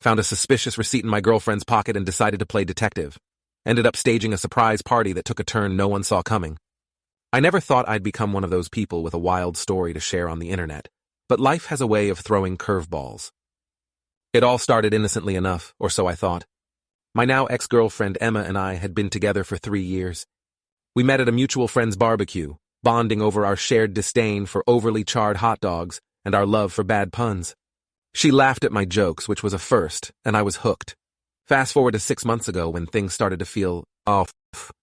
Found a suspicious receipt in my girlfriend's pocket and decided to play detective. Ended up staging a surprise party that took a turn no one saw coming. I never thought I'd become one of those people with a wild story to share on the internet, but life has a way of throwing curveballs. It all started innocently enough, or so I thought. My now ex-girlfriend Emma and I had been together for 3 years. We met at a mutual friend's barbecue, bonding over our shared disdain for overly charred hot dogs and our love for bad puns. She laughed at my jokes, which was a first, and I was hooked. Fast forward to 6 months ago when things started to feel off.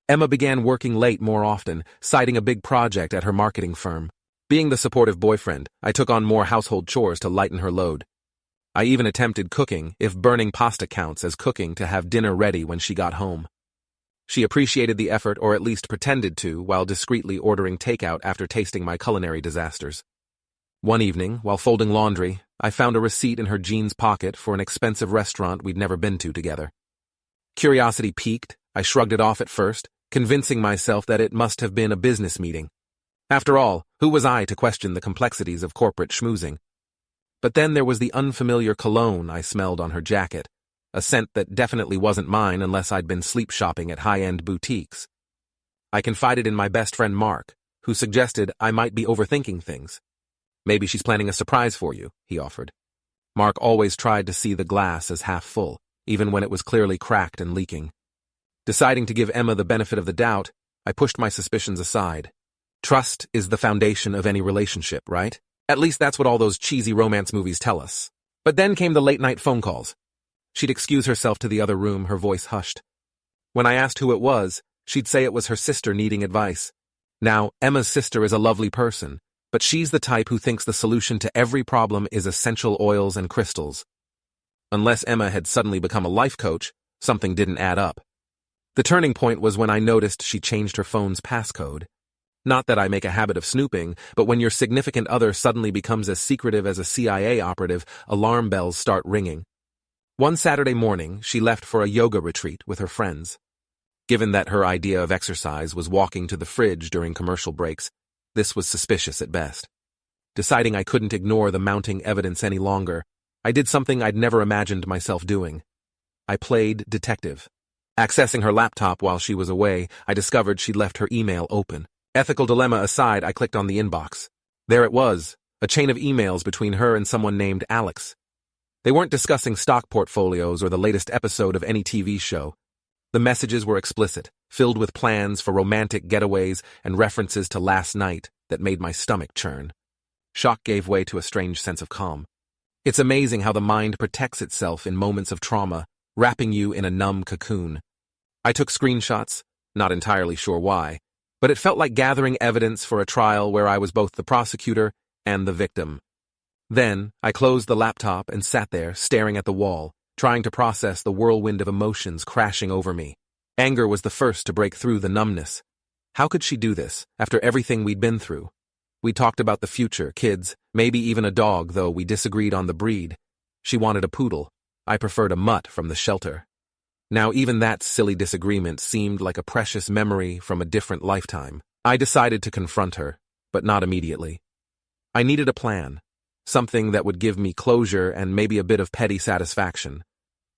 Emma began working late more often, citing a big project at her marketing firm. Being the supportive boyfriend, I took on more household chores to lighten her load. I even attempted cooking, if burning pasta counts as cooking, to have dinner ready when she got home. She appreciated the effort, or at least pretended to, while discreetly ordering takeout after tasting my culinary disasters. One evening, while folding laundry, I found a receipt in her jeans pocket for an expensive restaurant we'd never been to together. Curiosity piqued, I shrugged it off at first, convincing myself that it must have been a business meeting. After all, who was I to question the complexities of corporate schmoozing? But then there was the unfamiliar cologne I smelled on her jacket, a scent that definitely wasn't mine unless I'd been sleep shopping at high-end boutiques. I confided in my best friend Mark, who suggested I might be overthinking things. Maybe she's planning a surprise for you, he offered. Mark always tried to see the glass as half full, even when it was clearly cracked and leaking. Deciding to give Emma the benefit of the doubt, I pushed my suspicions aside. Trust is the foundation of any relationship, right? At least that's what all those cheesy romance movies tell us. But then came the late-night phone calls. She'd excuse herself to the other room, her voice hushed. When I asked who it was, she'd say it was her sister needing advice. Now, Emma's sister is a lovely person, but she's the type who thinks the solution to every problem is essential oils and crystals. Unless Emma had suddenly become a life coach, something didn't add up. The turning point was when I noticed she changed her phone's passcode. Not that I make a habit of snooping, but when your significant other suddenly becomes as secretive as a CIA operative, alarm bells start ringing. One Saturday morning, she left for a yoga retreat with her friends. Given that her idea of exercise was walking to the fridge during commercial breaks, this was suspicious at best. Deciding I couldn't ignore the mounting evidence any longer, I did something I'd never imagined myself doing. I played detective. Accessing her laptop while she was away, I discovered she'd left her email open. Ethical dilemma aside, I clicked on the inbox. There it was, a chain of emails between her and someone named Alex. They weren't discussing stock portfolios or the latest episode of any TV show. The messages were explicit, filled with plans for romantic getaways and references to last night that made my stomach churn. Shock gave way to a strange sense of calm. It's amazing how the mind protects itself in moments of trauma, wrapping you in a numb cocoon. I took screenshots, not entirely sure why, but it felt like gathering evidence for a trial where I was both the prosecutor and the victim. Then, I closed the laptop and sat there, staring at the wall, trying to process the whirlwind of emotions crashing over me. Anger was the first to break through the numbness. How could she do this, after everything we'd been through? We talked about the future, kids, maybe even a dog, though we disagreed on the breed. She wanted a poodle. I preferred a mutt from the shelter. Now even that silly disagreement seemed like a precious memory from a different lifetime. I decided to confront her, but not immediately. I needed a plan, something that would give me closure and maybe a bit of petty satisfaction.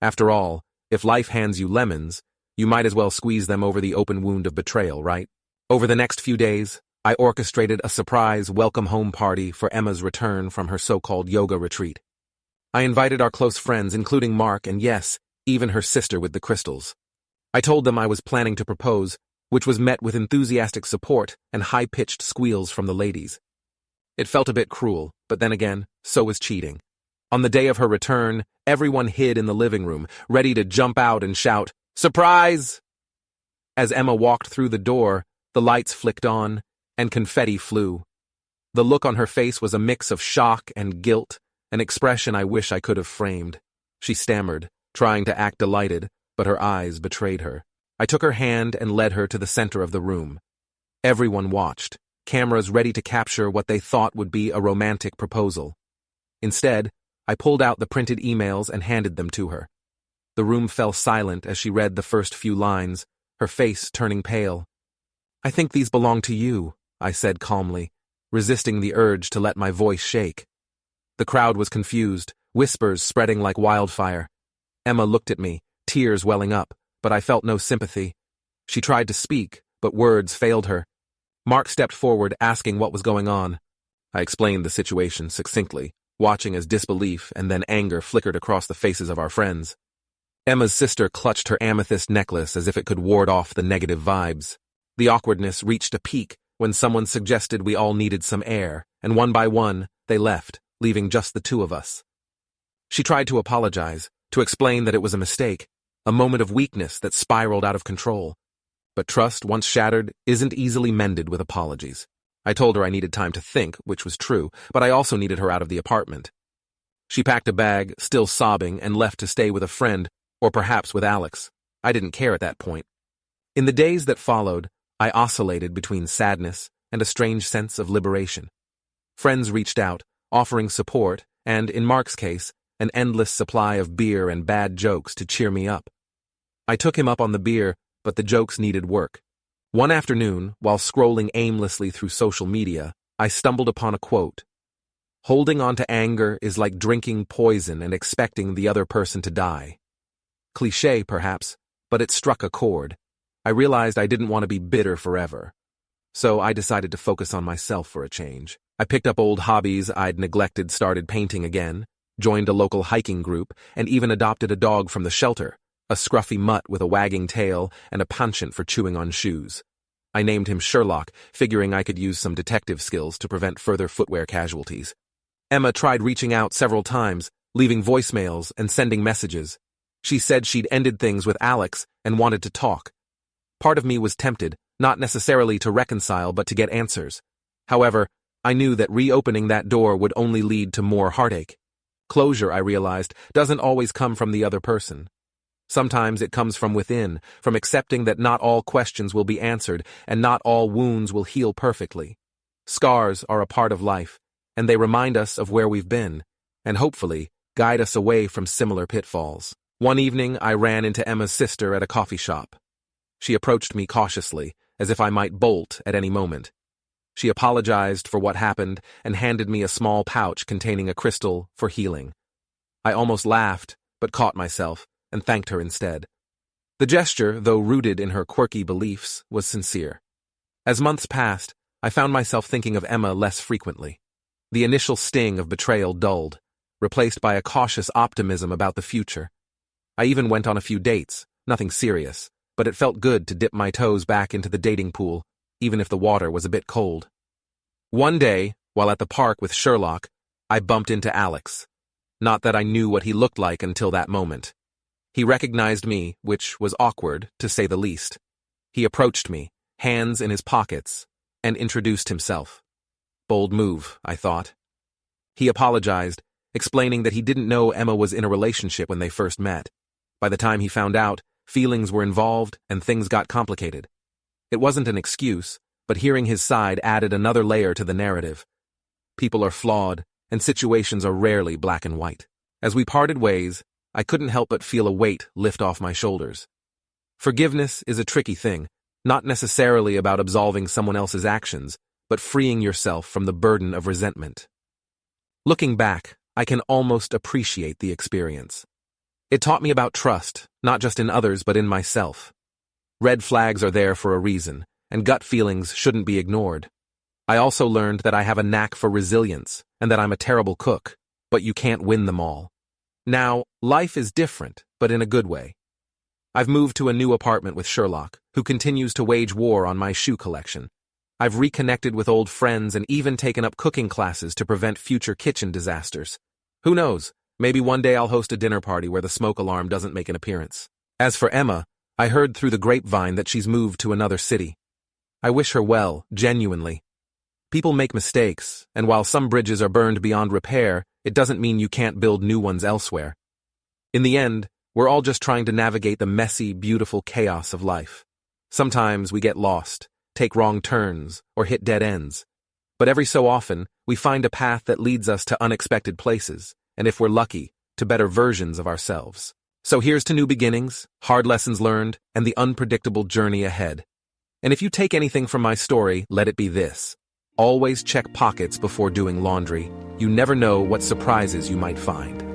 After all, if life hands you lemons, you might as well squeeze them over the open wound of betrayal, right? Over the next few days, I orchestrated a surprise welcome-home party for Emma's return from her so-called yoga retreat. I invited our close friends, including Mark, and yes, even her sister with the crystals. I told them I was planning to propose, which was met with enthusiastic support and high-pitched squeals from the ladies. It felt a bit cruel, but then again, so was cheating. On the day of her return, everyone hid in the living room, ready to jump out and shout, "Surprise!" As Emma walked through the door, the lights flicked on, and confetti flew. The look on her face was a mix of shock and guilt, an expression I wish I could have framed. She stammered, trying to act delighted, but her eyes betrayed her. I took her hand and led her to the center of the room. Everyone watched, cameras ready to capture what they thought would be a romantic proposal. Instead, I pulled out the printed emails and handed them to her. The room fell silent as she read the first few lines, her face turning pale. "I think these belong to you," I said calmly, resisting the urge to let my voice shake. The crowd was confused, whispers spreading like wildfire. Emma looked at me, tears welling up, but I felt no sympathy. She tried to speak, but words failed her. Mark stepped forward, asking what was going on. I explained the situation succinctly, watching as disbelief and then anger flickered across the faces of our friends. Emma's sister clutched her amethyst necklace as if it could ward off the negative vibes. The awkwardness reached a peak when someone suggested we all needed some air, and one by one, they left, leaving just the two of us. She tried to apologize, to explain that it was a mistake, a moment of weakness that spiraled out of control. But trust, once shattered, isn't easily mended with apologies. I told her I needed time to think, which was true, but I also needed her out of the apartment. She packed a bag, still sobbing, and left to stay with a friend, or perhaps with Alex. I didn't care at that point. In the days that followed, I oscillated between sadness and a strange sense of liberation. Friends reached out, offering support, and, in Mark's case, an endless supply of beer and bad jokes to cheer me up. I took him up on the beer, but the jokes needed work. One afternoon, while scrolling aimlessly through social media, I stumbled upon a quote. "Holding on to anger is like drinking poison and expecting the other person to die." Cliché, perhaps, but it struck a chord. I realized I didn't want to be bitter forever. So I decided to focus on myself for a change. I picked up old hobbies I'd neglected, started painting again, joined a local hiking group, and even adopted a dog from the shelter, a scruffy mutt with a wagging tail and a penchant for chewing on shoes. I named him Sherlock, figuring I could use some detective skills to prevent further footwear casualties. Emma tried reaching out several times, leaving voicemails and sending messages. She said she'd ended things with Alex and wanted to talk. Part of me was tempted, not necessarily to reconcile but to get answers. However, I knew that reopening that door would only lead to more heartache. Closure, I realized, doesn't always come from the other person. Sometimes it comes from within, from accepting that not all questions will be answered and not all wounds will heal perfectly. Scars are a part of life, and they remind us of where we've been, and hopefully guide us away from similar pitfalls. One evening, I ran into Emma's sister at a coffee shop. She approached me cautiously, as if I might bolt at any moment. She apologized for what happened and handed me a small pouch containing a crystal for healing. I almost laughed, but caught myself, and thanked her instead. The gesture, though rooted in her quirky beliefs, was sincere. As months passed, I found myself thinking of Emma less frequently. The initial sting of betrayal dulled, replaced by a cautious optimism about the future. I even went on a few dates, nothing serious, but it felt good to dip my toes back into the dating pool, even if the water was a bit cold. One day, while at the park with Sherlock, I bumped into Alex. Not that I knew what he looked like until that moment. He recognized me, which was awkward, to say the least. He approached me, hands in his pockets, and introduced himself. Bold move, I thought. He apologized, explaining that he didn't know Emma was in a relationship when they first met. By the time he found out, feelings were involved and things got complicated. It wasn't an excuse, but hearing his side added another layer to the narrative. People are flawed, and situations are rarely black and white. As we parted ways, I couldn't help but feel a weight lift off my shoulders. Forgiveness is a tricky thing, not necessarily about absolving someone else's actions, but freeing yourself from the burden of resentment. Looking back, I can almost appreciate the experience. It taught me about trust, not just in others but in myself. Red flags are there for a reason, and gut feelings shouldn't be ignored. I also learned that I have a knack for resilience, and that I'm a terrible cook, but you can't win them all. Now, life is different, but in a good way. I've moved to a new apartment with Sherlock, who continues to wage war on my shoe collection. I've reconnected with old friends and even taken up cooking classes to prevent future kitchen disasters. Who knows, maybe one day I'll host a dinner party where the smoke alarm doesn't make an appearance. As for Emma, I heard through the grapevine that she's moved to another city. I wish her well, genuinely. People make mistakes, and while some bridges are burned beyond repair, it doesn't mean you can't build new ones elsewhere. In the end, we're all just trying to navigate the messy, beautiful chaos of life. Sometimes we get lost, take wrong turns, or hit dead ends. But every so often, we find a path that leads us to unexpected places, and if we're lucky, to better versions of ourselves. So here's to new beginnings, hard lessons learned, and the unpredictable journey ahead. And if you take anything from my story, let it be this. Always check pockets before doing laundry. You never know what surprises you might find.